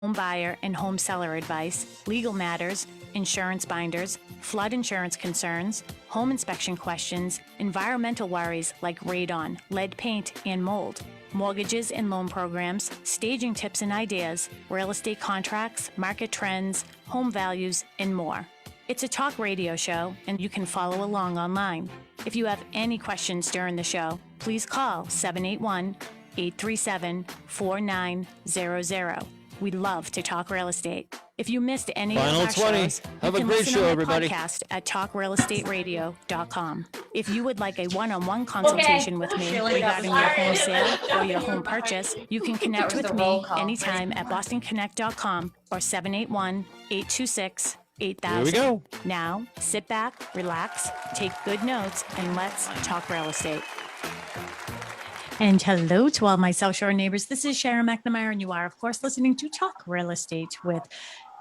home buyer and home seller advice, legal matters, insurance binders, flood insurance concerns, home inspection questions, environmental worries like radon, lead paint, and mold, mortgages and loan programs, staging tips and ideas, real estate contracts, market trends, home values, and more. It's a talk radio show, and you can follow along online. If you have any questions during the show, please call 781-837-4900. We love to talk real estate. If you missed any of our shows, you can listen on my podcast at talkrealestateradio.com. If you would like a one-on-one consultation with me regarding your home sale or your home purchase, you can connect with me anytime at bostonconnect.com or 781-826-8000. Here we go. Now, sit back, relax, take good notes, and let's talk real estate. And hello to all my South Shore neighbors. This is Sharon McNamara, and you are, of course, listening to Talk Real Estate with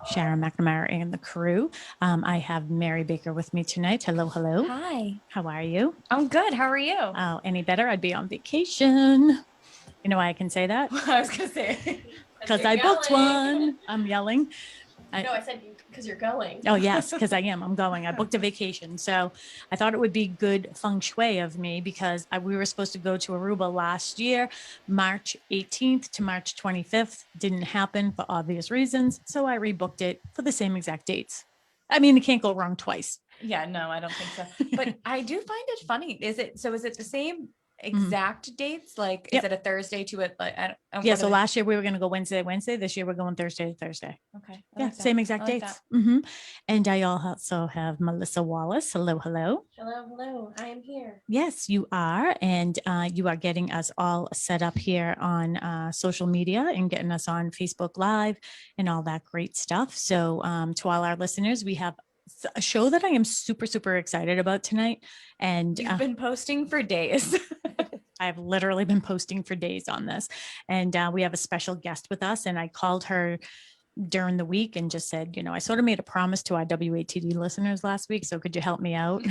Sharon McNamara and the crew. I have Mary Baker with me tonight. Hello, hello. Hi. How are you? I'm good. How are you? Oh, any better? I'd be on vacation. You know why I can say that? I was going to say. Because I booked one. I'm yelling. No, I said because you're going. Oh, yes, because I am. I'm going. I booked a vacation. So I thought it would be good feng shui of me because we were supposed to go to Aruba last year, March 18th to March 25th. Didn't happen for obvious reasons. So I rebooked it for the same exact dates. I mean, it can't go wrong twice. Yeah, no, I don't think so. But I do find it funny. Is it the same exact dates? Like, Yep. Is it a Thursday to it? Like, yeah. So last year we were going to go Wednesday. This year we're going Thursday. Okay. Yeah. Same exact dates. Mm-hmm. And I also have Melissa Wallace. Hello, hello. Hello. I am here. Yes, you are. And you are getting us all set up here on social media and getting us on Facebook Live and all that great stuff. So to all our listeners, we have a show that I am super, super excited about tonight. And you've been posting for days. I've literally been posting for days on this. And we have a special guest with us. And I called her during the week and just said, I sort of made a promise to our WATD listeners last week. So could you help me out?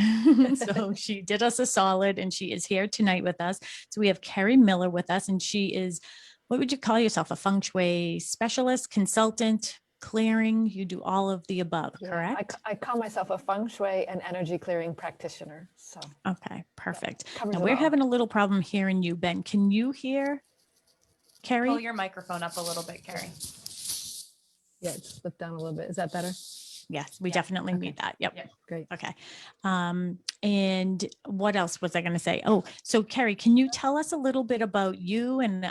So she did us a solid and she is here tonight with us. So we have Kerri Miller with us, and she is, what would you call yourself? A feng shui specialist, consultant, clearing? You do all of the above, correct? I call myself a Feng Shui and energy clearing practitioner. So okay, perfect. Yeah, now we're having a little problem hearing you, Ben. Can you hear Kerri? Pull your microphone up a little bit, Kerri. Yeah, just flip down a little bit. Is that better? Yes, we definitely need that. Yep. Great. Okay. And what else was I going to say? Oh, so Kerri, can you tell us a little bit about you? And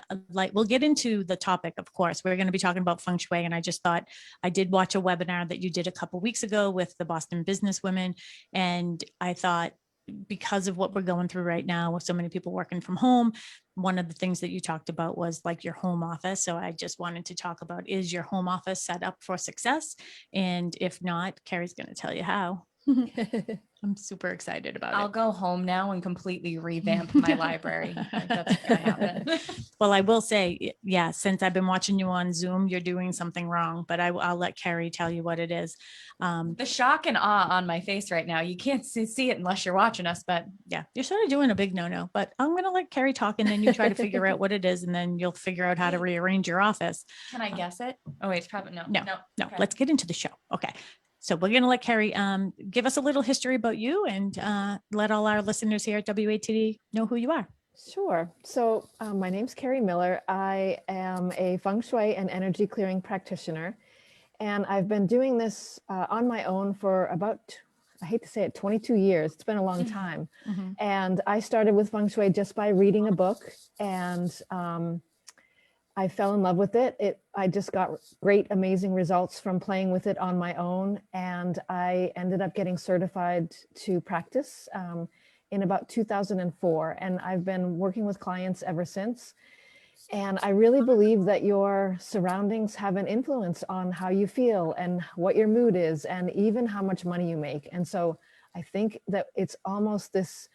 we'll get into the topic, of course. We're going to be talking about feng shui. And I just thought I did watch a webinar that you did a couple of weeks ago with the Boston business women. And I thought, because of what we're going through right now with so many people working from home, one of the things that you talked about was like your home office. So I just wanted to talk about, is your home office set up for success? And if not, Kerri's going to tell you how. I'm super excited about it. I'll go home now and completely revamp my library. Like, that's going to happen. Well, I will say, yeah, since I've been watching you on Zoom, you're doing something wrong, but I'll let Kerri tell you what it is. The shock and awe on my face right now, you can't see it unless you're watching us, but yeah, you're sort of doing a big no-no, but I'm going to let Kerri talk and then you try to figure out what it is and then you'll figure out how to rearrange your office. Can I guess it? Oh wait, it's probably no. Okay. Let's get into the show. Okay. So we're going to let Kerri give us a little history about you and let all our listeners here at WATD know who you are. Sure. So my name's Kerri Miller. I am a Feng Shui and energy clearing practitioner. And I've been doing this on my own for about, I hate to say it, 22 years. It's been a long time. Mm-hmm. And I started with Feng Shui just by reading a book, and I fell in love with it. I just got great, amazing results from playing with it on my own. And I ended up getting certified to practice in about 2004. And I've been working with clients ever since. And I really believe that your surroundings have an influence on how you feel and what your mood is, and even how much money you make. And so I think that it's almost this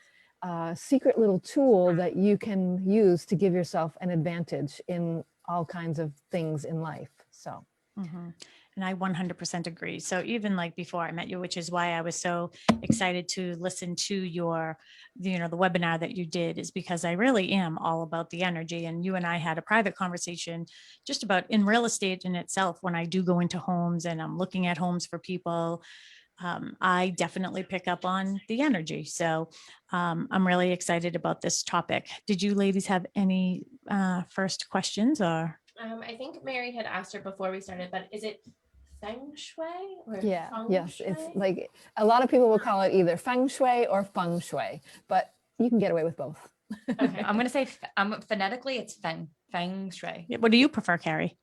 secret little tool that you can use to give yourself an advantage in all kinds of things in life. So And I 100% agree. So even like before I met you, which is why I was so excited to listen to your, the webinar that you did, is because I really am all about the energy. And you and I had a private conversation just about in real estate in itself. When I do go into homes and I'm looking at homes for people, I definitely pick up on the energy. So I'm really excited about this topic. Did you ladies have any first questions or? I think Mary had asked her before we started, but is it Feng Shui or Yeah, Feng yes, Shui? it's like a lot of people will call it either Feng Shui or Feng Shui, but you can get away with both. Okay, I'm gonna say phonetically it's Feng Shui. What do you prefer, Kerri?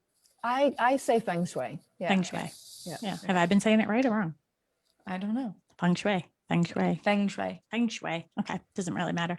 I say Feng Shui. Yeah. Feng Shui. Yeah. Yeah. Have I been saying it right or wrong? I don't know. Feng Shui. Feng Shui. Feng Shui. Feng Shui. Okay. Doesn't really matter.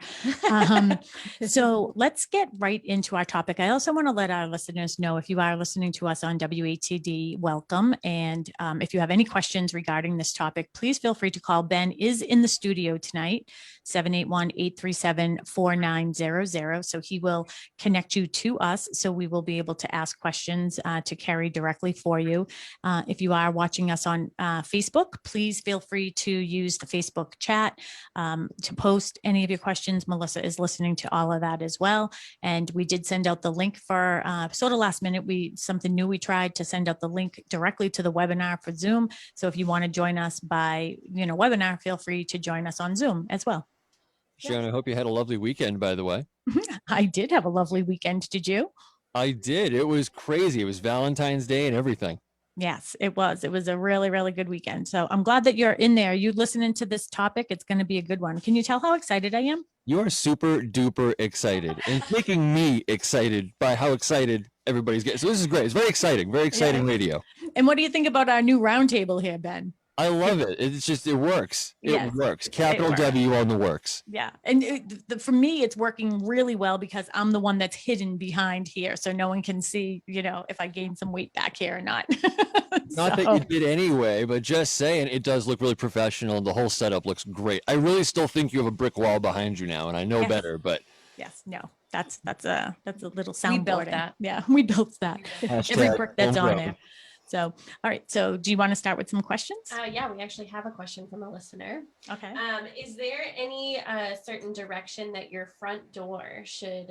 So let's get right into our topic. I also want to let our listeners know, if you are listening to us on WATD, welcome. And if you have any questions regarding this topic, please feel free to call. Ben is in the studio tonight, 781-837-4900. So he will connect you to us. So we will be able to ask questions to Kerri directly for you. If you are watching us on Facebook, please feel free to use the Facebook chat to post any of your questions. Melissa is listening to all of that as well. And we did send out the link for sort of last minute. Something new, we tried to send out the link directly to the webinar for Zoom. So if you want to join us by webinar, feel free to join us on Zoom as well. Sharon, I hope you had a lovely weekend, by the way. I did have a lovely weekend. Did you? I did. It was crazy. It was Valentine's Day and everything. Yes, it was. It was a really, really good weekend. So I'm glad that you're in there. You listening to this topic. It's going to be a good one. Can you tell how excited I am? You are super duper excited and making me excited by how excited everybody's getting. So this is great. It's very exciting radio. And what do you think about our new roundtable here, Ben? I love it. It's just, it works. Yes, it works. Capital works. W on the works. Yeah. And for me, it's working really well because I'm the one that's hidden behind here. So no one can see, if I gain some weight back here or not. Not that you did anyway, but just saying, it does look really professional. The whole setup looks great. I really still think you have a brick wall behind you now, and I know better, but. Yes, no, that's a little soundboard. We built that. Yeah, we built that. Every brick that's on there. So, all right. So do you want to start with some questions? Yeah, we actually have a question from a listener. Okay. Is there any certain direction that your front door should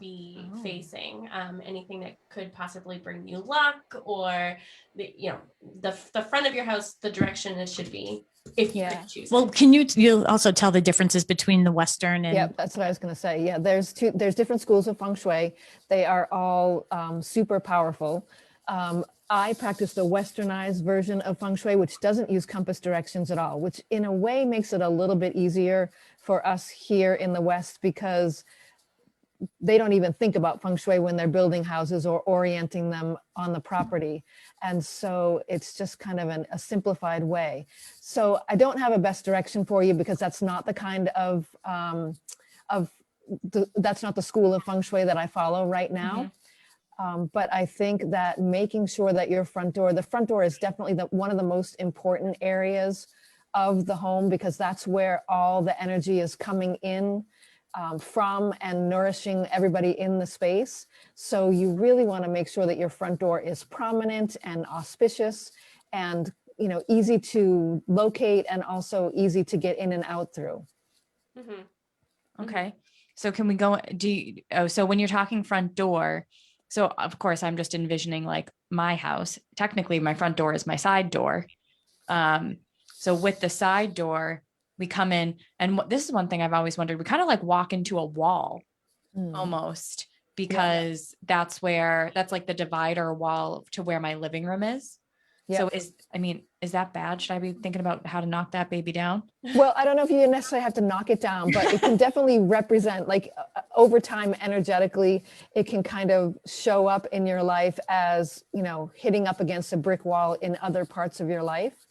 be facing? Anything that could possibly bring you luck, or the front of your house, the direction it should be, if you could choose. Well, can you'll also tell the differences between the Western and? Yeah, that's what I was going to say. Yeah, there's different schools of Feng Shui. They are all super powerful. I practice the westernized version of Feng Shui, which doesn't use compass directions at all, which in a way makes it a little bit easier for us here in the West, because they don't even think about Feng Shui when they're building houses or orienting them on the property. And so it's just kind of a simplified way. So I don't have a best direction for you, because that's not the kind of that's not the school of Feng Shui that I follow right now. But I think that making sure that your the front door is definitely one of the most important areas of the home, because that's where all the energy is coming in from and nourishing everybody in the space. So you really want to make sure that your front door is prominent and auspicious and, easy to locate and also easy to get in and out through. Okay. So can we go, so when you're talking front door, so of course I'm just envisioning like my house. Technically my front door is my side door. So with the side door, we come in, and this is one thing I've always wondered. We kind of like walk into a wall almost, because that's like the divider wall to where my living room is. So is that bad? Should I be thinking about how to knock that baby down? Well, I don't know if you necessarily have to knock it down, but it can definitely represent, like over time, energetically, it can kind of show up in your life as, hitting up against a brick wall in other parts of your life.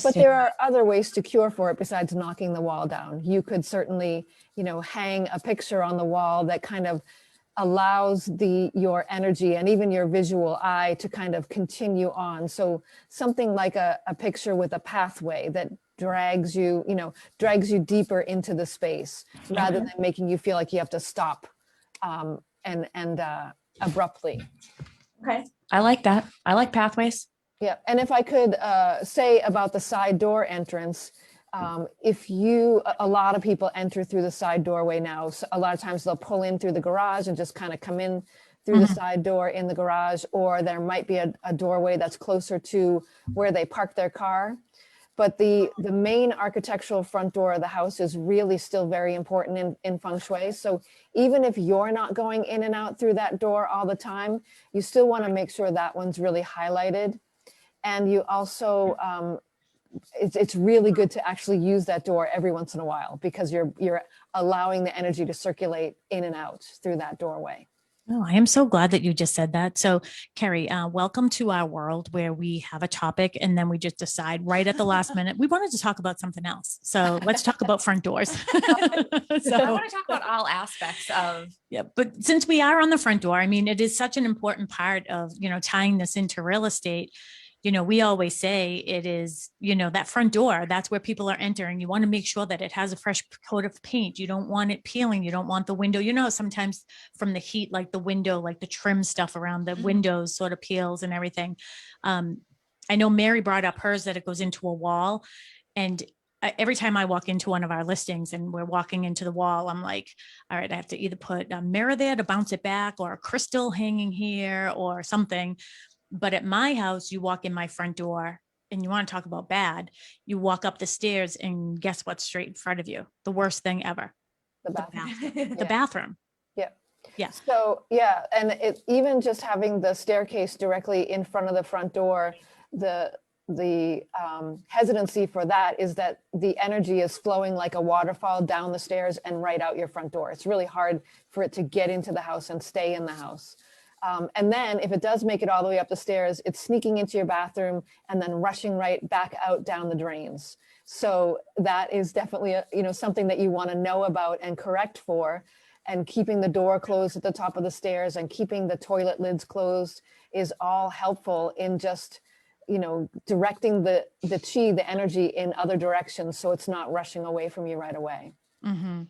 But there are other ways to cure for it besides knocking the wall down. You could certainly, hang a picture on the wall that kind of allows your energy and even your visual eye to kind of continue on. So something like a picture with a pathway that drags you deeper into the space, rather than making you feel like you have to stop and abruptly. Okay. I like that. I like pathways. Yeah, and if I could say about the side door entrance, a lot of people enter through the side doorway now. So a lot of times they'll pull in through the garage and just kind of come in through the side door in the garage, or there might be a doorway that's closer to where they park their car. But the main architectural front door of the house is really still very important in Feng Shui. So even if you're not going in and out through that door all the time, you still want to make sure that one's really highlighted. And you also, it's really good to actually use that door every once in a while, because you're allowing the energy to circulate in and out through that doorway. Oh, I am so glad that you just said that. So, Kerri, welcome to our world where we have a topic and then we just decide right at the last minute we wanted to talk about something else. So let's talk about front doors. So I want to talk about all aspects of. Yeah, but since we are on the front door, I mean, it is such an important part of, tying this into real estate. We always say it is, that front door, that's where people are entering. You want to make sure that it has a fresh coat of paint. You don't want it peeling. You don't want the window, sometimes from the heat, like the window, like the trim stuff around the windows sort of peels and everything. I know Mary brought up hers that it goes into a wall. And every time I walk into one of our listings and we're walking into the wall, I'm like, all right, I have to either put a mirror there to bounce it back, or a crystal hanging here or something. But at my house, you walk in my front door and you want to talk about bad. You walk up the stairs and guess what's straight in front of you? The worst thing ever. The bathroom. The bathroom. Yeah. Yes. So, yeah. And even just having the staircase directly in front of the front door, the hesitancy for that is that the energy is flowing like a waterfall down the stairs and right out your front door. It's really hard for it to get into the house and stay in the house. And then if it does make it all the way up the stairs, it's sneaking into your bathroom and then rushing right back out down the drains. So that is definitely something that you want to know about and correct for. And keeping the door closed at the top of the stairs and keeping the toilet lids closed is all helpful in just, directing the chi, the energy in other directions, so it's not rushing away from you right away. Mm-hmm.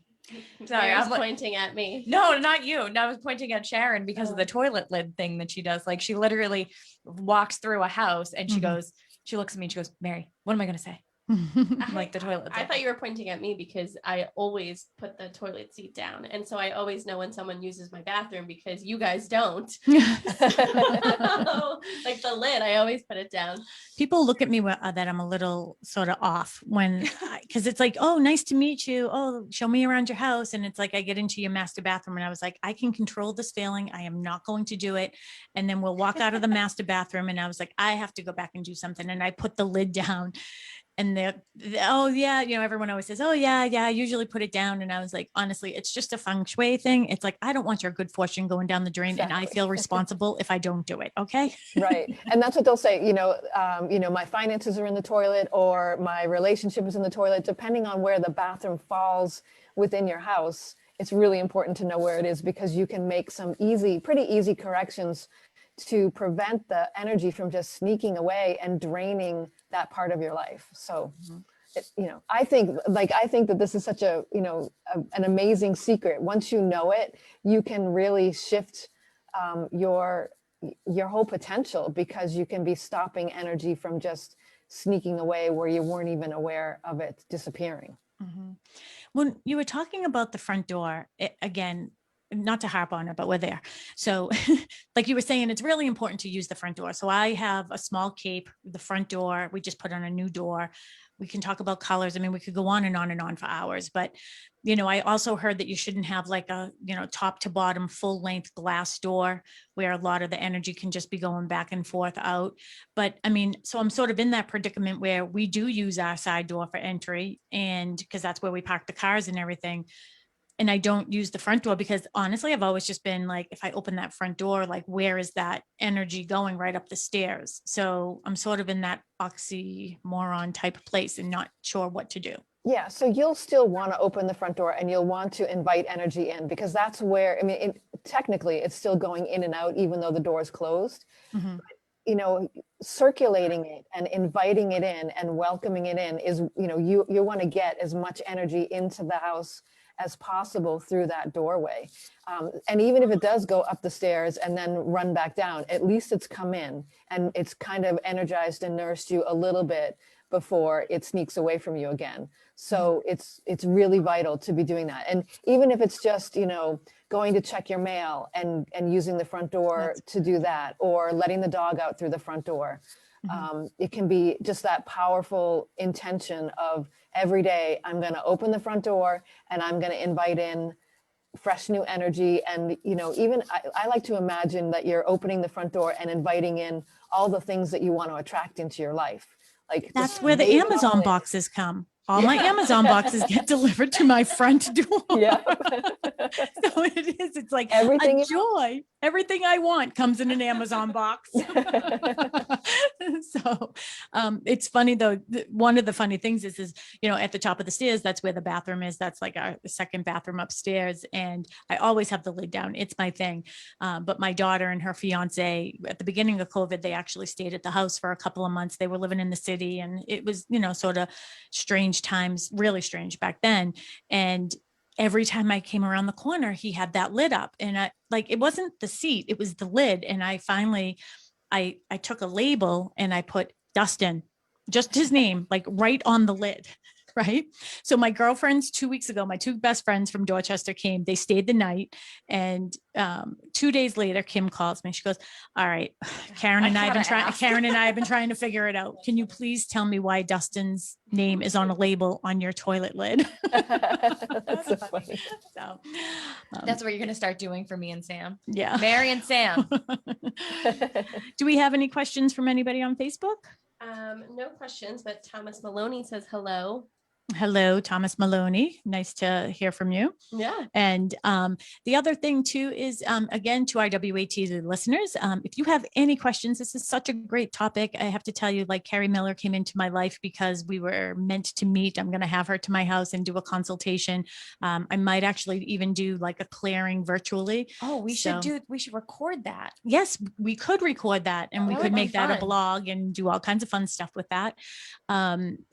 Sorry, I was pointing at me. No, not you. No, I was pointing at Sharon because of the toilet lid thing that she does. Like, she literally walks through a house and she looks at me and she goes, Mary, what am I going to say? Like the toilet. I thought you were pointing at me because I always put the toilet seat down. And so I always know when someone uses my bathroom because you guys don't. Like the lid, I always put it down. People look at me that I'm a little sort of off because it's like, oh, nice to meet you. Oh, show me around your house. And it's like, I get into your master bathroom and I was like, I can control this feeling. I am not going to do it. And then we'll walk out of the master bathroom and I was like, I have to go back and do something. And I put the lid down. And oh yeah, everyone always says, oh yeah, I usually put it down. And I was like, honestly, it's just a feng shui thing. It's like, I don't want your good fortune going down the drain. Exactly. And I feel responsible if I don't do it. Okay. Right. And that's what they'll say, my finances are in the toilet or my relationship is in the toilet, depending on where the bathroom falls within your house. It's really important to know where it is, because you can make some pretty easy corrections to prevent the energy from just sneaking away and draining that part of your life. So, I think that this is such an amazing secret. Once you know it, you can really shift your whole potential, because you can be stopping energy from just sneaking away where you weren't even aware of it disappearing. Mm-hmm. When you were talking about the front door, again, not to harp on it, but we're there. So like you were saying, it's really important to use the front door. So I have a small cape, the front door, we just put on a new door. We can talk about colors. I mean, we could go on and on and on for hours, but I also heard that you shouldn't have like a, top to bottom full length glass door where a lot of the energy can just be going back and forth out. But I mean, so I'm sort of in that predicament where we do use our side door for entry, and because that's where we park the cars and everything. And I don't use the front door because honestly, I've always just been like, if I open that front door, like, where is that energy going? Right up the stairs. So I'm sort of in that oxymoron type of place and not sure what to do. Yeah. So you'll still want to open the front door and you'll want to invite energy in, because that's where, technically it's still going in and out, even though the door is closed. Mm-hmm. But, circulating it and inviting it in and welcoming it in is, you want to get as much energy into the house as possible through that doorway. And even if it does go up the stairs and then run back down, at least it's come in and it's kind of energized and nourished you a little bit before it sneaks away from you again. So it's really vital to be doing that. And even if it's just, going to check your mail and using the front door to do that, or letting the dog out through the front door. It can be just that powerful intention of every day, I'm going to open the front door and I'm going to invite in fresh new energy. And, even I like to imagine that you're opening the front door and inviting in all the things that you want to attract into your life. Like that's where the Amazon boxes come. All my Amazon boxes get delivered to my front door. Yeah. So it is. It's like everything a joy. Everything I want comes in an Amazon box. So it's funny though. One of the funny things is, at the top of the stairs, that's where the bathroom is. That's like our second bathroom upstairs. And I always have the lid down. It's my thing. But my daughter and her fiance, at the beginning of COVID, they actually stayed at the house for a couple of months. They were living in the city, and it was, sort of strange times, really strange back then. And every time I came around the corner, he had that lid up, and it wasn't the seat, it was the lid. And I finally, I took a label and I put Dustin, just his name, like right on the lid. Right. So my girlfriends 2 weeks ago, my two best friends from Dorchester came, they stayed the night. And 2 days later, Kim calls me. She goes, all right, Karen and I have been trying to figure it out. Can you please tell me why Dustin's name is on a label on your toilet lid? That's so funny. So that's what you're going to start doing for me and Sam. Yeah. Mary and Sam. Do we have any questions from anybody on Facebook? No questions, but Thomas Maloney says hello. Hello, Thomas Maloney. Nice to hear from you. Yeah. And the other thing too is, again, to our WAT listeners, if you have any questions, this is such a great topic. I have to tell you, like, Kerri Miller came into my life because we were meant to meet. I'm going to have her to my house and do a consultation. I might actually even do like a clearing virtually. Oh, we should record that. Yes, we could record that, and we could make that a blog and do all kinds of fun stuff with that.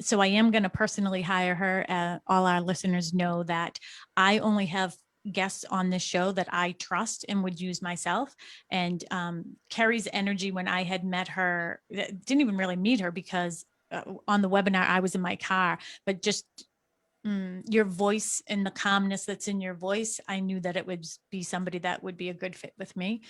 So I am going to personally hire her. All our listeners know that I only have guests on this show that I trust and would use myself. And Kerri's energy, when I had met her, didn't even really meet her because on the webinar, I was in my car, but just your voice and the calmness that's in your voice, I knew that it would be somebody that would be a good fit with me.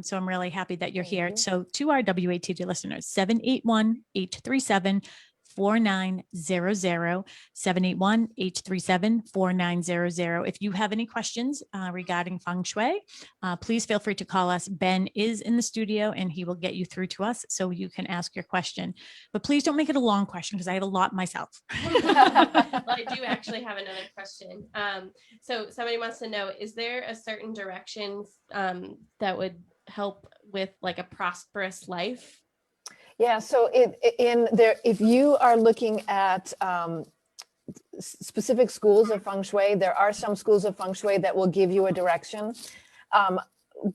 So I'm really happy that you're here. So to our WATD listeners, 781-837 4900, 781-837-4900. If you have any questions regarding Feng Shui, please feel free to call us. Ben is in the studio and he will get you through to us so you can ask your question. But please don't make it a long question because I have a lot myself. Well, I do actually have another question. So somebody wants to know, is there a certain direction that would help with like a prosperous life? Yeah, so if you are looking at specific schools of Feng Shui, there are some schools of Feng Shui that will give you a direction.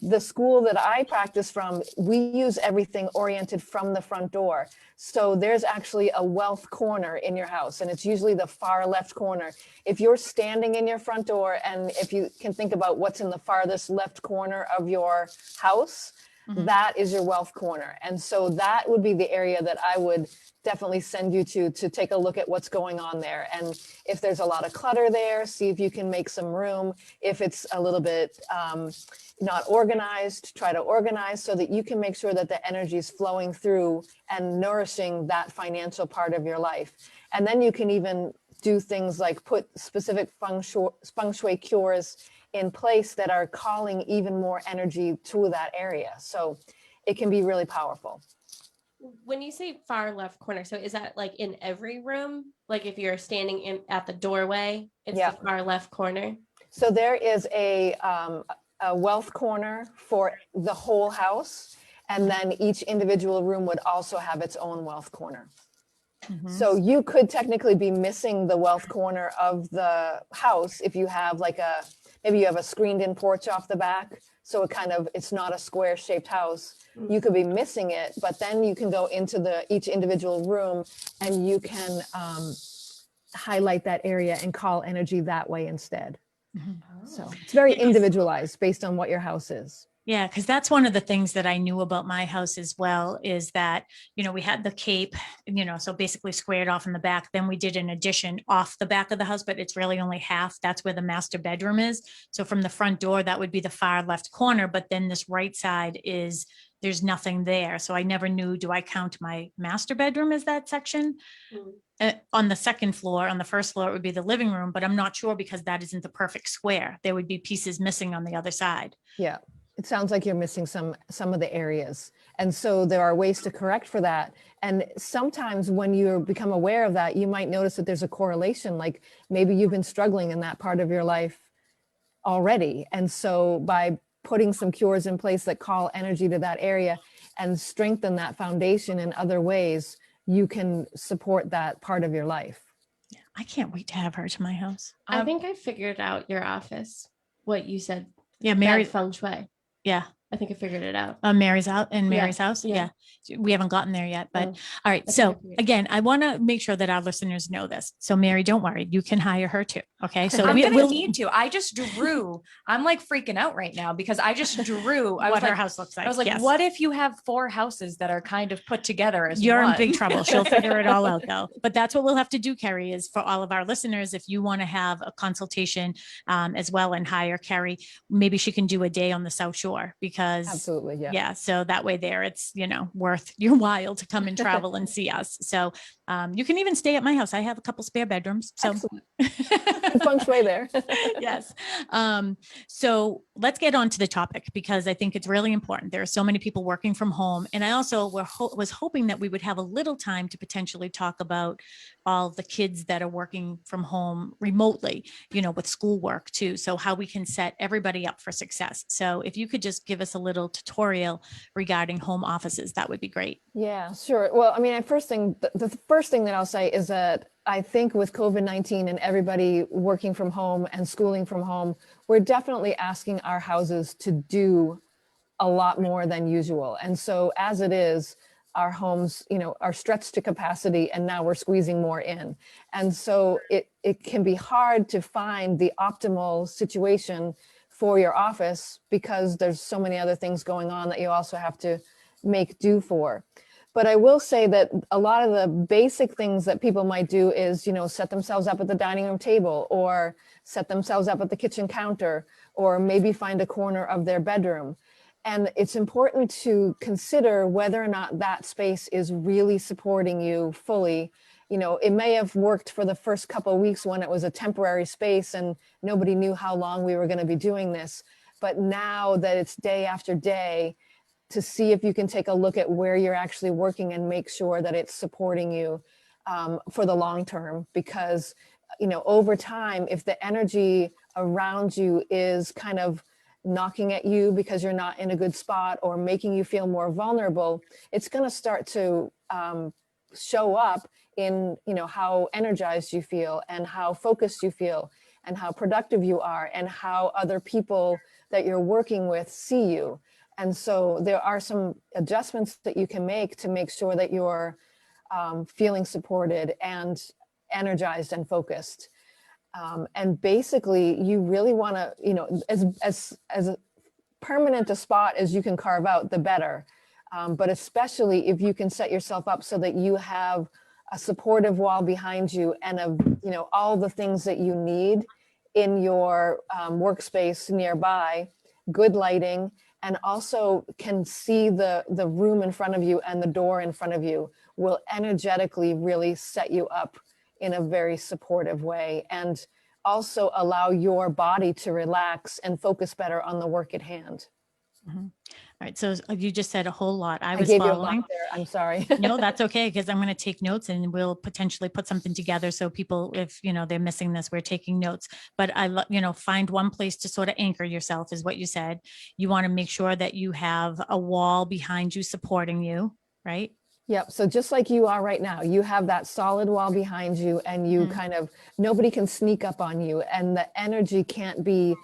The school that I practice from, we use everything oriented from the front door. So there's actually a wealth corner in your house, and it's usually the far left corner. If you're standing in your front door, and if you can think about what's in the farthest left corner of your house, that is your wealth corner. And so that would be the area that I would definitely send you to take a look at what's going on there. And if there's a lot of clutter there, see if you can make some room. If it's a little bit not organized, try to organize so that you can make sure that the energy is flowing through and nourishing that financial part of your life. And then you can even do things like put specific Feng Shui cures in place that are calling even more energy to that area. So it can be really powerful. When you say far left corner, so is that like in every room? Like if you're standing at the doorway, it's the far left corner? So there is a wealth corner for the whole house. And then each individual room would also have its own wealth corner. So you could technically be missing the wealth corner of the house if you have like maybe you have a screened in porch off the back. So it's not a square shaped house. You could be missing it, but then you can go into each individual room and you can highlight that area and call energy that way instead. So it's very individualized based on what your house is. Yeah, because that's one of the things that I knew about my house as well, is that, we had the cape, so basically squared off in the back. Then we did an addition off the back of the house, but it's really only half. That's where the master bedroom is. So from the front door, that would be the far left corner. But then this right side there's nothing there. So I never knew, do I count my master bedroom as that section? On the second floor, on the first floor, it would be the living room, but I'm not sure because that isn't the perfect square. There would be pieces missing on the other side. Yeah. It sounds like you're missing some of the areas. And so there are ways to correct for that. And sometimes when you become aware of that, you might notice that there's a correlation, like maybe you've been struggling in that part of your life already. And so by putting some cures in place that call energy to that area and strengthen that foundation in other ways, you can support that part of your life. Yeah, I can't wait to have her to my house. I think I figured out your office, what you said. Yeah, Mary. Feng Shui. Yeah. I think I figured it out. Mary's out in Mary's house. Yeah. We haven't gotten there yet, but Oh, all right. I So think I figured- again, I want to make sure that our listeners know this. So Mary, don't worry, you can hire her too. Okay. So I'm gonna we'll need to. I just drew. I'm like freaking out right now because I just drew. I what was her like, house looks like. I was like, Yes. what if you have 4 houses that are kind of put together as You're one? in big trouble. She'll figure it all out though. But that's what we'll have to do, Kerri, is for all of our listeners, if you want to have a consultation as well and hire Kerri, maybe she can do a day on the South Shore because Absolutely. Yeah. yeah. So that way there, it's, worth your while to come and travel and see us. So you can even stay at my house. I have a couple spare bedrooms. So Excellent. Feng Shui there. yes. So let's get on to the topic because I think it's really important. There are so many people working from home. And I also was hoping that we would have a little time to potentially talk about all the kids that are working from home remotely, with schoolwork too. So how we can set everybody up for success. So if you could just give us a little tutorial regarding home offices, that would be great. Yeah, sure. Well, I mean, the first thing that I'll say is that I think with COVID-19 and everybody working from home and schooling from home, we're definitely asking our houses to do a lot more than usual. And so as it is, our homes, are stretched to capacity and now we're squeezing more in. And so it can be hard to find the optimal situation for your office because there's so many other things going on that you also have to make do for. But I will say that a lot of the basic things that people might do is, set themselves up at the dining room table or set themselves up at the kitchen counter, or maybe find a corner of their bedroom. And it's important to consider whether or not that space is really supporting you fully. It may have worked for the first couple of weeks when it was a temporary space and nobody knew how long we were going to be doing this. But now that it's day after day, to see if you can take a look at where you're actually working and make sure that it's supporting you for the long term. Because, over time, if the energy around you is kind of knocking at you because you're not in a good spot or making you feel more vulnerable, it's going to start to show up in, how energized you feel and how focused you feel and how productive you are and how other people that you're working with see you. And so there are some adjustments that you can make to make sure that you're feeling supported and energized and focused. And basically, you really want to, as permanent a spot as you can carve out, the better. But especially if you can set yourself up so that you have a supportive wall behind you and all the things that you need in your workspace nearby, good lighting, and also can see the room in front of you and the door in front of you will energetically really set you up in a very supportive way and also allow your body to relax and focus better on the work at hand. Mm-hmm. All right. So you just said a whole lot. I was gave following. You a lot there. I'm sorry. No, that's okay. Because I'm going to take notes and we'll potentially put something together. So people, if, they're missing this, we're taking notes, but find one place to sort of anchor yourself is what you said. You want to make sure that you have a wall behind you supporting you, right? Yep. So just like you are right now, you have that solid wall behind you and you nobody can sneak up on you and the energy can't be,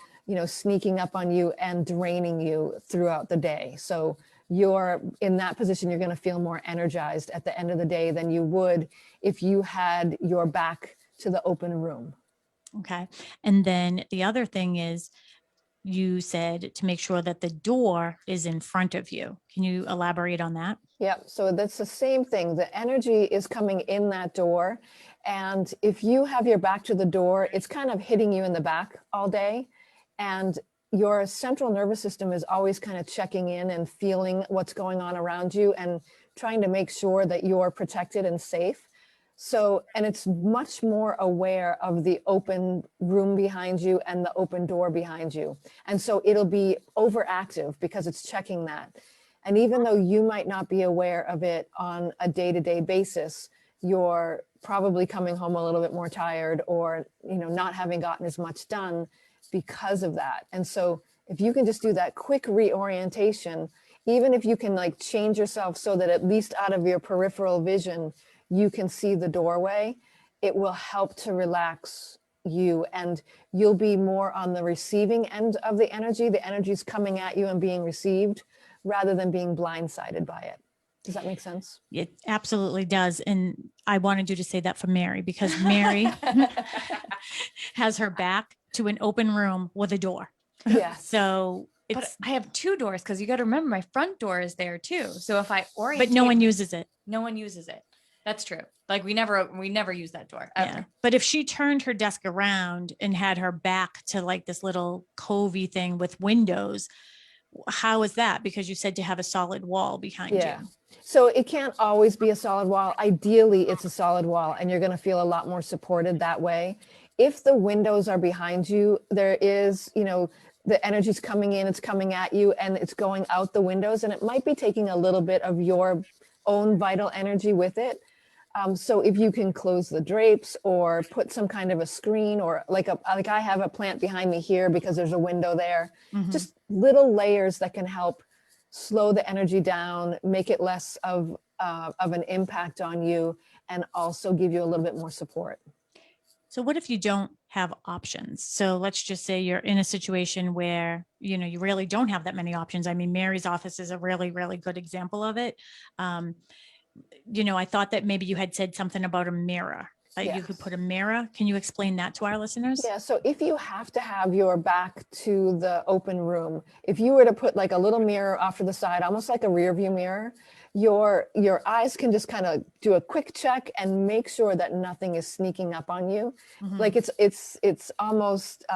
sneaking up on you and draining you throughout the day. So you're in that position, you're going to feel more energized at the end of the day than you would if you had your back to the open room. Okay. And then the other thing is, you said to make sure that the door is in front of you. Can you elaborate on that? Yeah, so that's the same thing. The energy is coming in that door. And if you have your back to the door, it's kind of hitting you in the back all day. And your central nervous system is always kind of checking in and feeling what's going on around you and trying to make sure that you're protected and safe. So, and it's much more aware of the open room behind you and the open door behind you. And so it'll be overactive because it's checking that. And even though you might not be aware of it on a day-to-day basis, you're probably coming home a little bit more tired or, not having gotten as much done because of that. And so if you can just do that quick reorientation, even if you can like change yourself so that at least out of your peripheral vision, you can see the doorway, it will help to relax you and you'll be more on the receiving end of the energy. The energy's coming at you and being received rather than being blindsided by it. Does that make sense? It absolutely does. And I wanted you to say that for Mary, because Mary has her back to an open room with a door. Yeah. So But I have two doors because you got to remember my front door is there too. So if I orient, but no one uses it. No one uses it. That's true. Like we never use that door ever. Yeah. But if she turned her desk around and had her back to like this little covey thing with windows, how is that? Because you said to have a solid wall behind you. So it can't always be a solid wall. Ideally, it's a solid wall and you're going to feel a lot more supported that way. If the windows are behind you, there is, the energy's coming in, it's coming at you and it's going out the windows and it might be taking a little bit of your own vital energy with it. So if you can close the drapes or put some kind of a screen or like I have a plant behind me here because there's a window there, just little layers that can help slow the energy down, make it less of an impact on you and also give you a little bit more support. So what if you don't have options? So let's just say you're in a situation where, you really don't have that many options. I mean, Mary's office is a really, really good example of it. I thought that maybe you had said something about a mirror. Like you could put a mirror. Can you explain that to our listeners? Yeah. So if you have to have your back to the open room, if you were to put like a little mirror off to the side, almost like a rear view mirror, your eyes can just kind of do a quick check and make sure that nothing is sneaking up on you. Like it's almost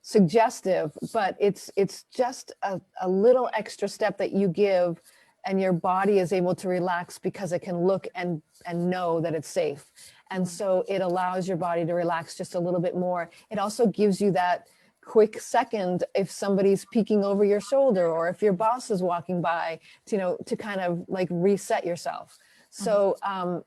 suggestive, but it's just a little extra step that you give and your body is able to relax because it can look and know that it's safe. And so it allows your body to relax just a little bit more. It also gives you that quick second if somebody's peeking over your shoulder or if your boss is walking by, to kind of like reset yourself. So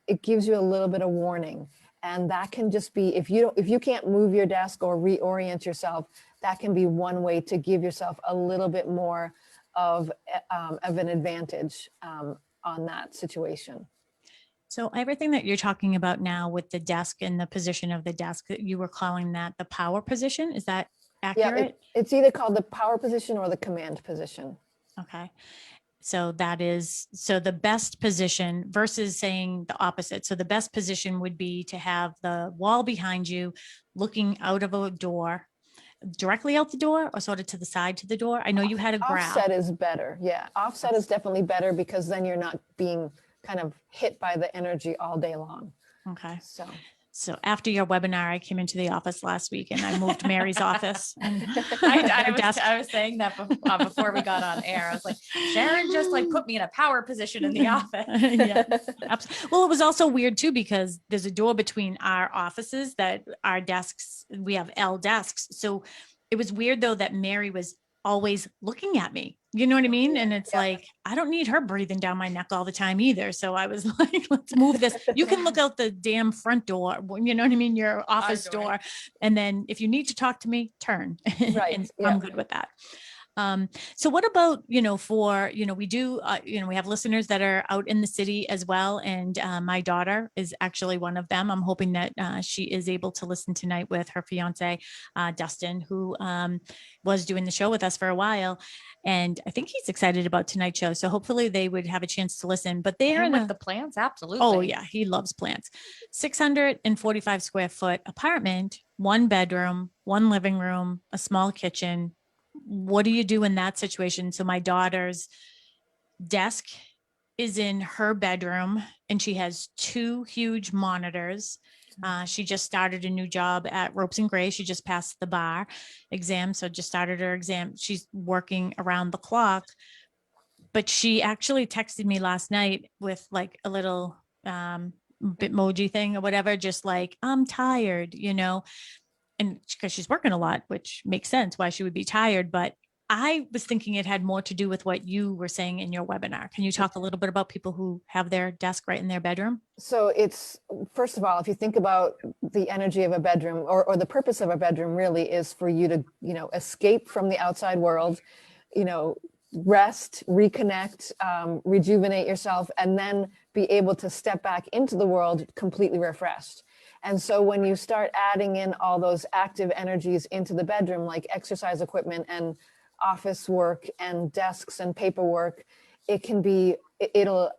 it gives you a little bit of warning. And that can just be, if you can't move your desk or reorient yourself, that can be one way to give yourself a little bit more of an advantage on that situation. So everything that you're talking about now with the desk and the position of the desk, you were calling that the power position. Is that accurate? Yeah, it's either called the power position or the command position. Okay. So the best position versus saying the opposite. So the best position would be to have the wall behind you looking out of a door, directly out the door or sort of to the side to the door. I know you had a graph. Offset is better. Yeah. Offset is definitely better because then you're not being kind of hit by the energy all day long. Okay. So after your webinar, I came into the office last week and I moved Mary's office. And I was saying that before we got on air. I was like, Sharon just like put me in a power position in the office. Yeah, absolutely. Well, it was also weird too, because there's a door between our offices that our desks, we have L desks. So it was weird though, that Mary was always looking at me. You know what I mean? And it's like, I don't need her breathing down my neck all the time either. So I was like, let's move this. You can look out the damn front door, you know what I mean? Your office door. And then if you need to talk to me, turn. Right. And I'm good with that. So what about, we do, we have listeners that are out in the city as well. And my daughter is actually one of them. I'm hoping that she is able to listen tonight with her fiance, Dustin, who was doing the show with us for a while. And I think he's excited about tonight's show. So hopefully they would have a chance to listen, but they are And with the plants. Absolutely. Oh yeah. He loves plants. 645 square foot apartment, 1 bedroom, 1 living room, a small kitchen. What do you do in that situation? So my daughter's desk is in her bedroom and she has 2 huge monitors. She just started a new job at Ropes and Gray. She just passed the bar exam. So just started her exam. She's working around the clock, but she actually texted me last night with like a little Bitmoji thing or whatever, just like, I'm tired, and because she's working a lot, which makes sense why she would be tired. But I was thinking it had more to do with what you were saying in your webinar. Can you talk a little bit about people who have their desk right in their bedroom? So it's, first of all, if you think about the energy of a bedroom, or the purpose of a bedroom really is for you to, escape from the outside world, rest, reconnect, rejuvenate yourself, and then be able to step back into the world completely refreshed. And so when you start adding in all those active energies into the bedroom, like exercise equipment and office work and desks and paperwork, it'll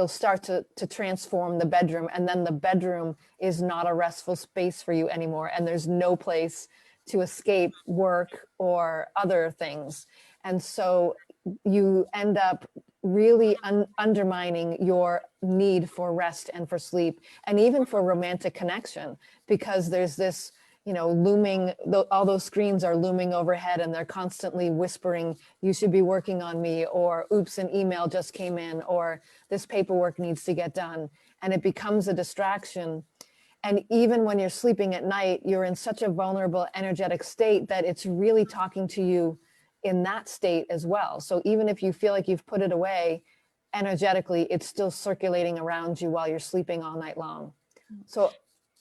start to transform the bedroom. And then the bedroom is not a restful space for you anymore. And there's no place to escape work or other things. And so you end up really undermining your need for rest and for sleep, and even for romantic connection, because there's this, looming, all those screens are looming overhead and they're constantly whispering, you should be working on me, or oops, an email just came in, or this paperwork needs to get done. And it becomes a distraction. And even when you're sleeping at night, you're in such a vulnerable, energetic state that it's really talking to you in that state as well. So even if you feel like you've put it away, energetically, it's still circulating around you while you're sleeping all night long. So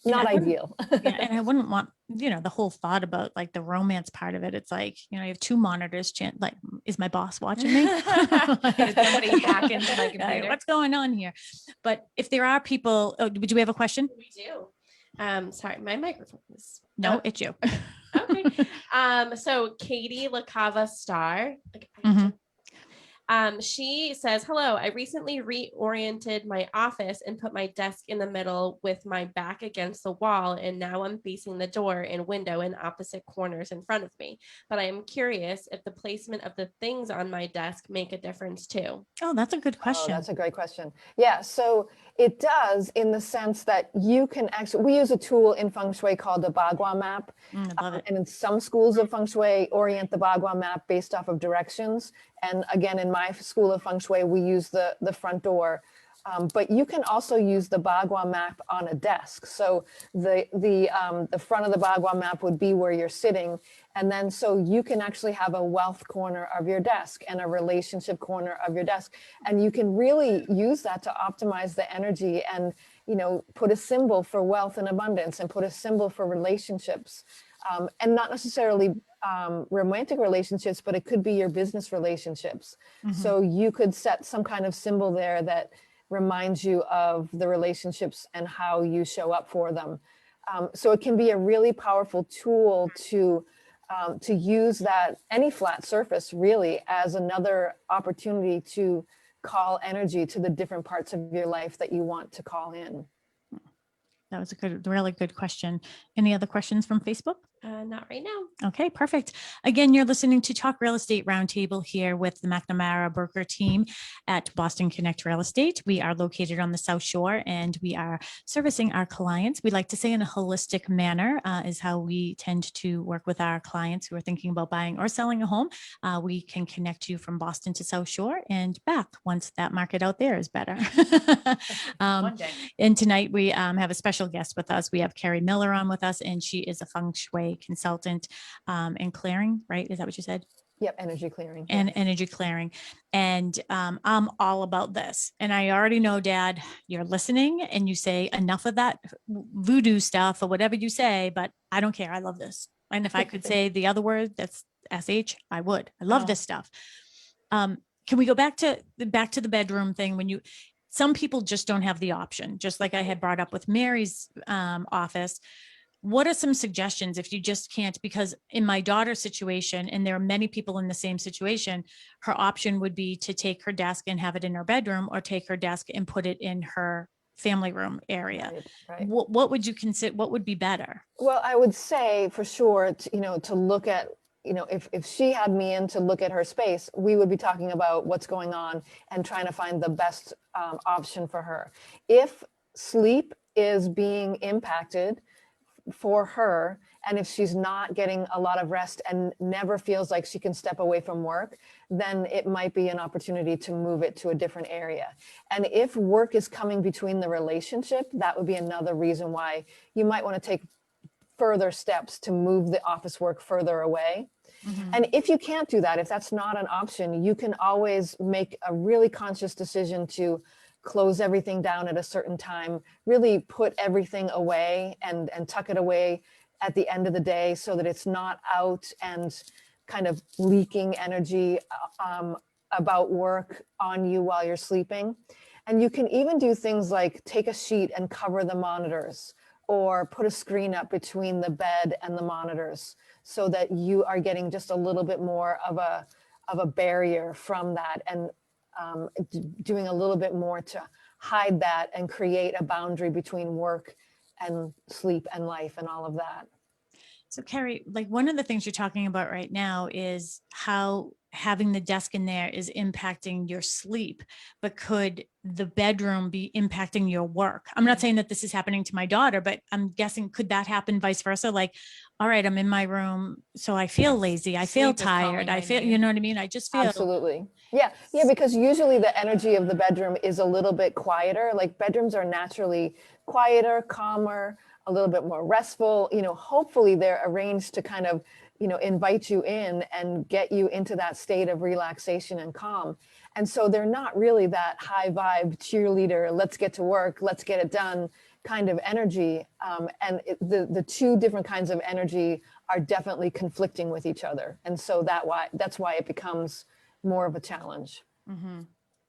not ideal. Yeah, and I wouldn't want, the whole thought about like the romance part of it. It's like, you have 2 monitors, like, is my boss watching me? Is somebody hacking into my computer? What's going on here? But if there are people, do we have a question? We do. Sorry, my microphone is. No, it's you. Okay. So Katie LaCava Star, she says, hello, I recently reoriented my office and put my desk in the middle with my back against the wall. And now I'm facing the door and window in opposite corners in front of me. But I am curious if the placement of the things on my desk make a difference too. Oh, that's a good question. Oh, that's a great question. Yeah, so it does, in the sense that you can actually, we use a tool in Feng Shui called the Bagua map. I love it. And in some schools of Feng Shui, orient the Bagua map based off of directions. And again, in my school of Feng Shui, we use the front door. But you can also use the Bagua map on a desk. So the front of the Bagua map would be where you're sitting. And then so you can actually have a wealth corner of your desk and a relationship corner of your desk. And you can really use that to optimize the energy and, put a symbol for wealth and abundance, and put a symbol for relationships. And not necessarily romantic relationships, but it could be your business relationships. Mm-hmm. So you could set some kind of symbol there that reminds you of the relationships and how you show up for them. So it can be a really powerful tool to use that, any flat surface really, as another opportunity to call energy to the different parts of your life that you want to call in. That was a really good question. Any other questions from Facebook? Not right now. Okay, perfect. Again, you're listening to Talk Real Estate Roundtable here with the McNamara broker team at Boston Connect Real Estate. We are located on the South Shore and we are servicing our clients. We like to say in a holistic manner is how we tend to work with our clients who are thinking about buying or selling a home. We can connect you from Boston to South Shore and back once that market out there is better. One day. And tonight we have a special guest with us. We have Kerri Miller on with us, and she is a Feng Shui consultant and clearing, right? Is that what you said? Yep, energy clearing. And yes. Energy clearing. And I'm all about this. And I already know, Dad, you're listening and you say enough of that voodoo stuff or whatever you say, but I don't care. I love this. And if I could say the other word that's SH, I would. I love this stuff. Can we go back to the bedroom thing? Some people just don't have the option, just like I had brought up with Mary's office. What are some suggestions if you just can't? Because in my daughter's situation, and there are many people in the same situation, her option would be to take her desk and have it in her bedroom, or take her desk and put it in her family room area. Right. What would you consider? What would be better? Well, I would say for sure, to look at, if she had me in to look at her space, we would be talking about what's going on and trying to find the best option for her. If sleep is being impacted for her, and if she's not getting a lot of rest and never feels like she can step away from work, then it might be an opportunity to move it to a different area. And if work is coming between the relationship, that would be another reason why you might want to take further steps to move the office work further away. And if you can't do that, if that's not an option, you can always make a really conscious decision to close everything down at a certain time, really put everything away and tuck it away at the end of the day so that it's not out and kind of leaking energy about work on you while you're sleeping. And you can even do things like take a sheet and cover the monitors, or put a screen up between the bed and the monitors so that you are getting just a little bit more of a barrier from that, and doing a little bit more to hide that and create a boundary between work and sleep and life and all of that. So Kerri, like one of the things you're talking about right now is how having the desk in there is impacting your sleep, but could the bedroom be impacting your work? I'm not saying that this is happening to my daughter, but I'm guessing, could that happen vice versa? Like, all right, I'm in my room, so I feel lazy, I feel tired, I feel, you know what I mean? I just feel. Absolutely. Yeah, because usually the energy of the bedroom is a little bit quieter. Like bedrooms are naturally quieter, calmer, a little bit more restful. Hopefully they're arranged to kind of, invite you in and get you into that state of relaxation and calm. And so they're not really that high vibe cheerleader, let's get to work, let's get it done kind of energy. The two different kinds of energy are definitely conflicting with each other. And so that's why it becomes more of a challenge.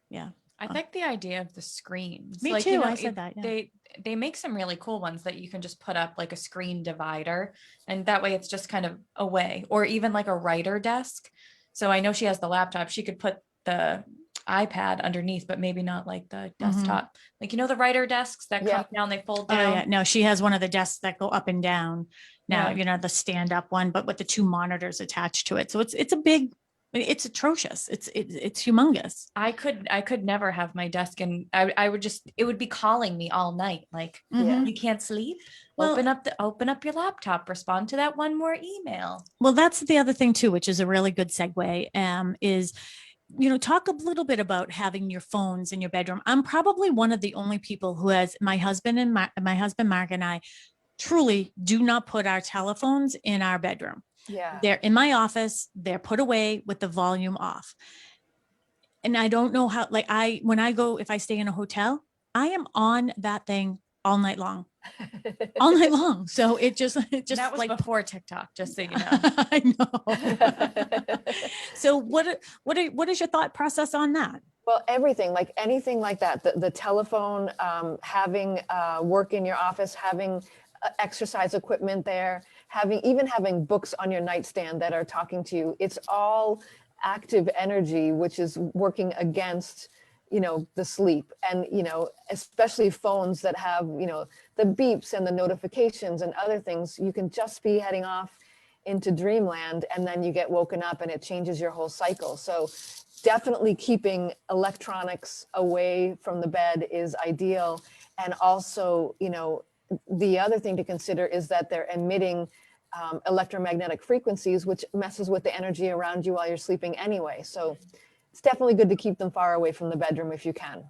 Yeah. I like the idea of the screens. Me too. I said that. Yeah. They make some really cool ones that you can just put up like a screen divider, and that way it's just kind of away, or even like a writer desk. So I know she has the laptop. She could put the iPad underneath, but maybe not like the desktop. Like, the writer desks that come down, they fold down. Oh yeah. No, she has one of the desks that go up and down now, the stand up one, but with the two monitors attached to it. So it's atrocious. It's humongous. I could never have my desk, and I would just, it would be calling me all night. Like, you can't sleep. Well, open up your laptop, respond to that one more email. Well, that's the other thing too, which is a really good segue, is, talk a little bit about having your phones in your bedroom. I'm probably one of the only people who has, my husband Mark and I truly do not put our telephones in our bedroom. Yeah. They're in my office. They're put away with the volume off. And I don't know how, like if I stay in a hotel, I am on that thing all night long. All night long. So it just that was like before TikTok, just so you know. I know. So what is your thought process on that? Well, everything, like anything like that, the telephone, having work in your office, having exercise equipment there, having books on your nightstand that are talking to you, it's all active energy, which is working against, the sleep. And, especially phones that have, the beeps and the notifications and other things, you can just be heading off into dreamland, and then you get woken up and it changes your whole cycle. So definitely keeping electronics away from the bed is ideal. And also, the other thing to consider is that they're emitting electromagnetic frequencies, which messes with the energy around you while you're sleeping anyway. So it's definitely good to keep them far away from the bedroom if you can.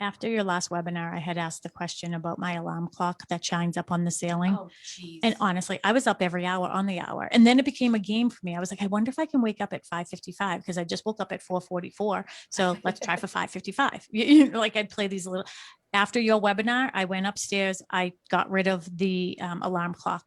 After your last webinar, I had asked the question about my alarm clock that shines up on the ceiling. Oh, geez. And honestly, I was up every hour on the hour. And then it became a game for me. I was like, I wonder if I can wake up at 5:55, because I just woke up at 4:44. So let's try for 5:55. Like I'd play these little. After your webinar, I went upstairs. I got rid of the alarm clock.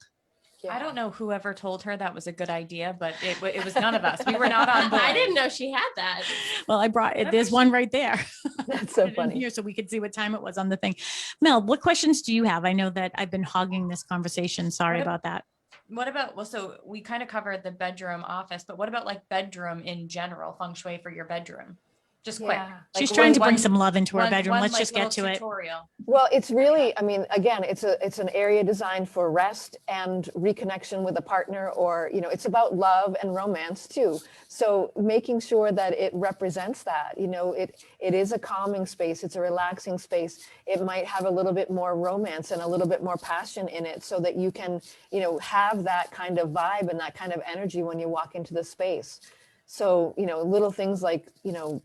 I don't know whoever told her that was a good idea, but it was none of us. We were not on board. I didn't know she had that. Well, I brought it. There's one right there. That's so funny. Here, so we could see what time it was on the thing. Mel, what questions do you have? I know that I've been hogging this conversation. Sorry about that. What about, well, so we kind of covered the bedroom office, but what about like bedroom in general, feng shui for your bedroom? Just quick. Yeah. She's trying to bring some love into her bedroom. Let's like, just get to it. tutorial. Well, it's really, I mean, again, it's an area designed for rest and reconnection with a partner, or, you know, it's about love and romance too. So making sure that it represents that, you know, it is a calming space. It's a relaxing space. It might have a little bit more romance and a little bit more passion in it, so that you can, you know, have that kind of vibe and that kind of energy when you walk into the space. So, you know, little things like, you know,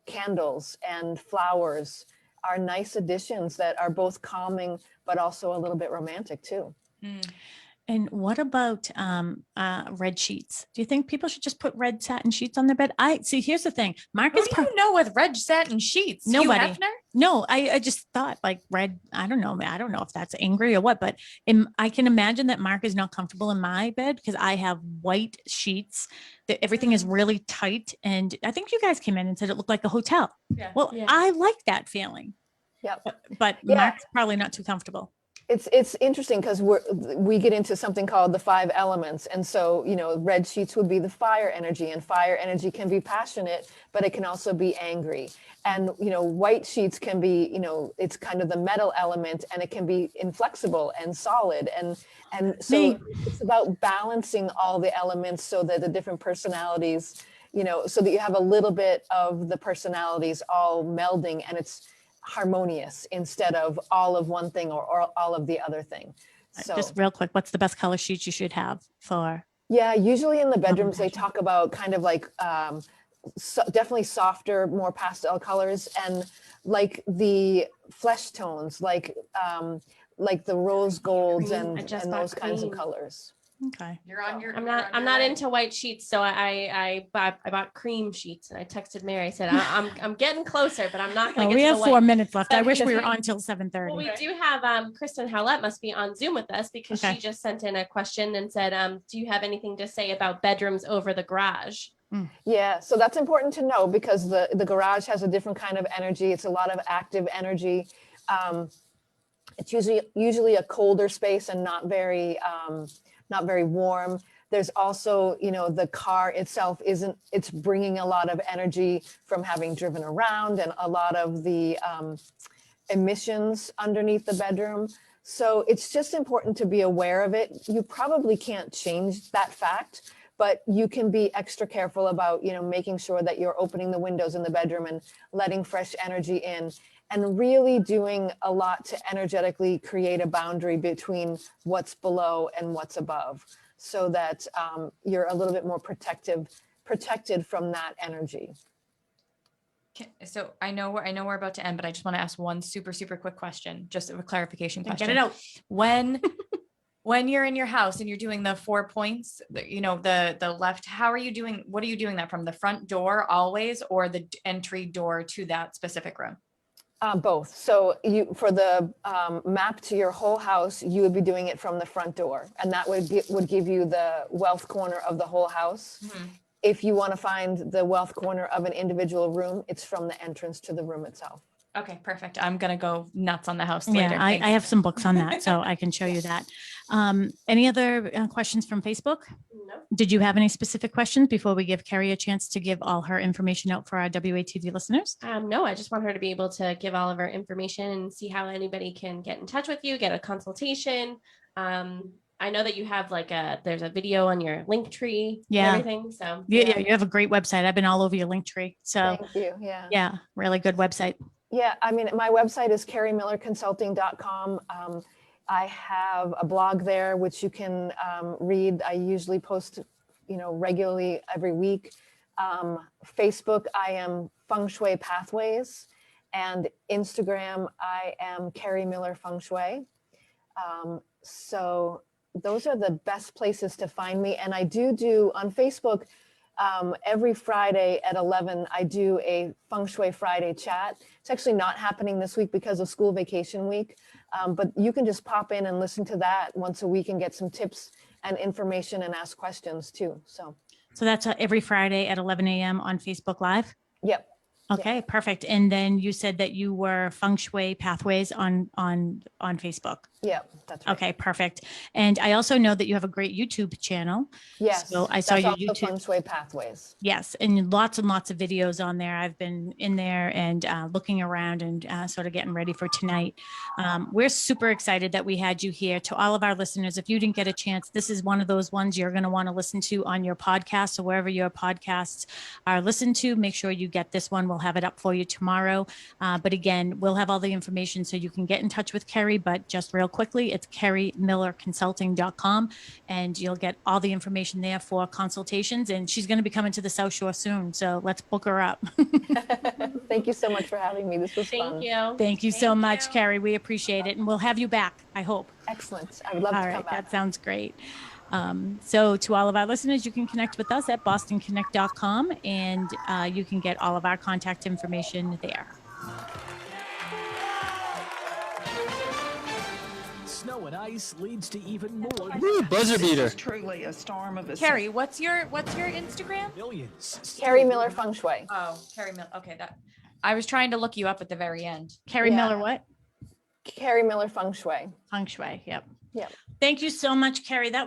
candles and flowers are nice additions that are both calming but also a little bit romantic too. And what about red sheets? Do you think people should just put red satin sheets on their bed? I see. Here's the thing. Mark Who is do you know with red satin sheets? Nobody. You, Hefner? No, I just thought like red. I don't know if that's angry or what, but I can imagine that Mark is not comfortable in my bed because I have white sheets. That everything is really tight, and I think you guys came in and said it looked like a hotel. Yeah. Well, Yeah. I like that feeling. Yep. But Yeah. Mark's probably not too comfortable. It's interesting because we get into something called the 5 elements. And so, you know, red sheets would be the fire energy, and fire energy can be passionate, but it can also be angry. And, you know, white sheets can be, you know, it's kind of the metal element, and it can be inflexible and solid. And so it's about balancing all the elements so that the different personalities, you know, so that you have a little bit of the personalities all melding, and it's harmonious instead of all of one thing or all of the other thing. So Just real quick, what's the best color sheets you should have for? yeah, usually in the bedrooms they talk about kind of like definitely softer, more pastel colors, and like the flesh tones, like the rose golds and those kinds of colors. Okay. You're on your. I'm not into white sheets, so I bought cream sheets, and I texted Mary. I said I'm getting closer, but I'm not going to We get to have the 4 white. minutes left. I wish we were on till 7:30. Well, we do have Kristen Howlett must be on Zoom with us because Okay. she just sent in a question and said, do you have anything to say about bedrooms over the garage? Yeah, so that's important to know because the garage has a different kind of energy. It's a lot of active energy. It's usually a colder space and not very warm. There's also, you know, the car itself it's bringing a lot of energy from having driven around, and a lot of the emissions underneath the bedroom. So it's just important to be aware of it. You probably can't change that fact, but you can be extra careful about, you know, making sure that you're opening the windows in the bedroom and letting fresh energy in, and really doing a lot to energetically create a boundary between what's below and what's above, so that you're a little bit more protected from that energy. So I know we're about to end, but I just want to ask one super quick question, just a clarification question. Get it out. When you're in your house and you're doing the 4 points, you know, the left, what are you doing that from? The front door always, or the entry door to that specific room? Both. So for the map to your whole house, you would be doing it from the front door, and that would give you the wealth corner of the whole house. Mm-hmm. If you want to find the wealth corner of an individual room, it's from the entrance to the room itself. Okay, perfect. I'm going to go nuts on the house later. Yeah, I have some books on that, so I can show you that. Any other questions from Facebook? No. Did you have any specific questions before we give Kerri a chance to give all her information out for our WATD listeners? No, I just want her to be able to give all of her information and see how anybody can get in touch with you, get a consultation. I know that you have there's a video on your link tree and everything. So yeah, you have a great website. I've been all over your link tree. So thank you. Yeah, really good website. Yeah, I mean, my website is kerrimillerconsulting.com. I have a blog there, which you can read. I usually post, you know, regularly every week. Facebook, I am Feng Shui Pathways, and Instagram, I am Kerri Miller Feng Shui. So those are the best places to find me. And I do on Facebook, Every Friday at 11, I do a Feng Shui Friday chat. It's actually not happening this week because of school vacation week, but you can just pop in and listen to that once a week and get some tips and information and ask questions too. So that's every Friday at 11 a.m. on Facebook Live? yep. Okay, perfect. And then you said that you were Feng Shui Pathways on Facebook. Yeah, that's right. Okay, perfect. And I also know that you have a great YouTube channel. Yes, So I saw that's your also YouTube. Feng Shui Pathways. Yes, and lots of videos on there. I've been in there and looking around and sort of getting ready for tonight. We're super excited that we had you here. To all of our listeners, if you didn't get a chance, this is one of those ones you're going to want to listen to on your podcast or wherever your podcasts are listened to. Make sure you get this one. We'll have it up for you tomorrow. But again, we'll have all the information so you can get in touch with Kerri. But just real quickly, it's kerrimillerconsulting.com, and you'll get all the information there for consultations. And she's going to be coming to the South Shore soon, so let's book her up. Thank you so much for having me. This was fun. Thank you. Thank you so much, Kerri. We appreciate it, and we'll have you back, I hope. Excellent. I would love to come back. That sounds great. So to all of our listeners, you can connect with us at bostonconnect.com, and you can get all of our contact information there. Snow and ice leads to even more. Woo, buzzer beater. This is truly a storm of a Kerri, what's your Instagram? Millions. Kerri Miller Feng Shui. Oh, Kerri Miller. Okay, I was trying to look you up at the very end. Kerri Yeah. Miller, what? Kerri Miller Feng Shui. Feng Shui. Yep. Yep. Thank you so much, Kerri. That